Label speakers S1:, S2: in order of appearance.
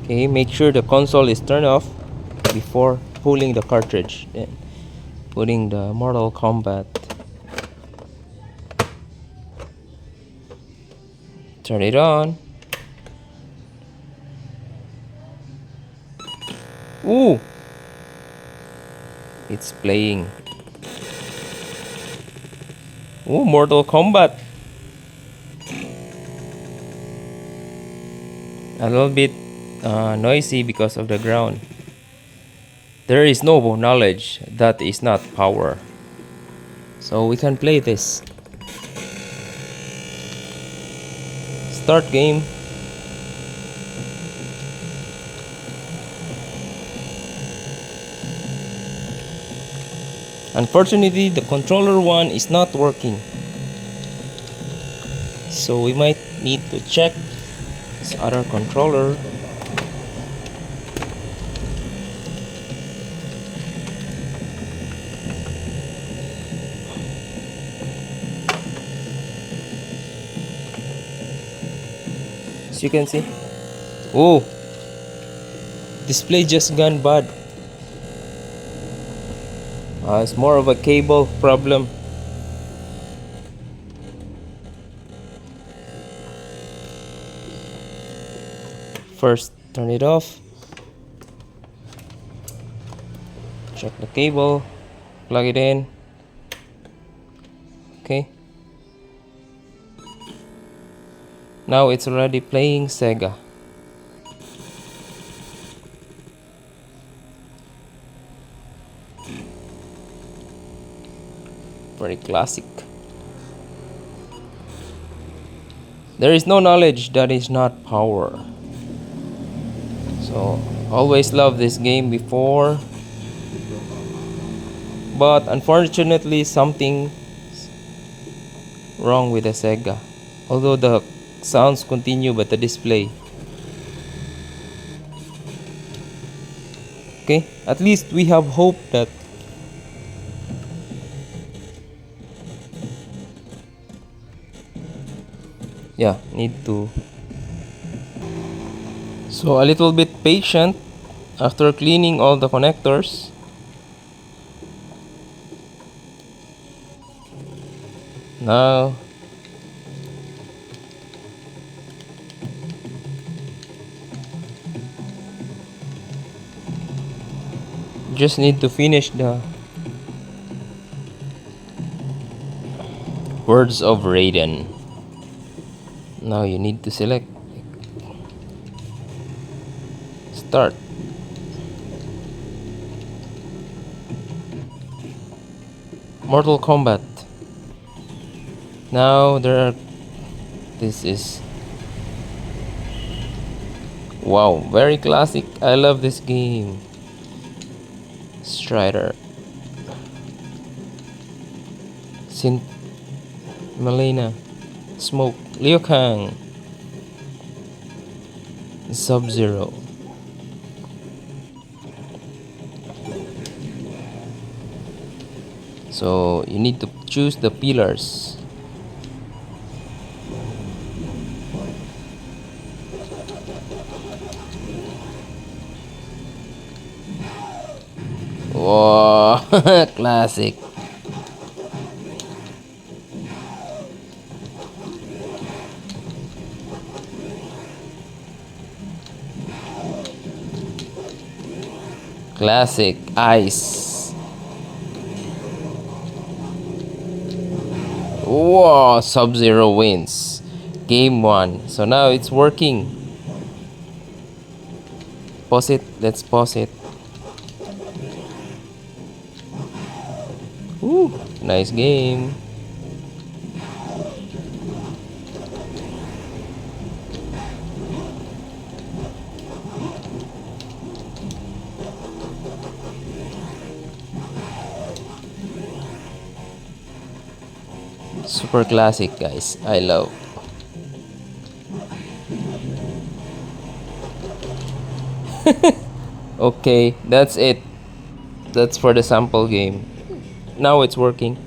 S1: Okay, make sure the console is turned off before pulling the cartridge, then putting the Mortal Kombat. Turn it on. Ooh! It's playing. Ooh, Mortal Kombat. A little bit noisy because of the ground. There is no knowledge that is not power. So we can play this. Start game. Unfortunately, the controller one is not working. So we might need to check this other controller. As you can see. Oh! Display just gone bad. It's more of a cable problem. First, turn it off. Check the cable. Plug it in. Okay. Now it's already playing SEGA. Very classic. There is no knowledge that is not power. So always love this game before, but unfortunately something wrong with the Sega. Although the sounds continue, but the display. Okay, at least we have hope that need to. So a little bit patient after cleaning all the connectors. Now just need to finish the Words of Raiden. Now you need to select start. Mortal Kombat. Now this is wow, very classic. I love this game. Strider. Sin Melina. Smoke. Liu Kang. Sub-Zero. So you need to choose the pillars. Wow, classic. Classic ice. Whoa, Sub-Zero wins game 1. So now it's working. Pause it. Let's pause it. Ooh, nice game. Super classic, guys. I love. Okay, that's it. That's for the sample game. Now it's working.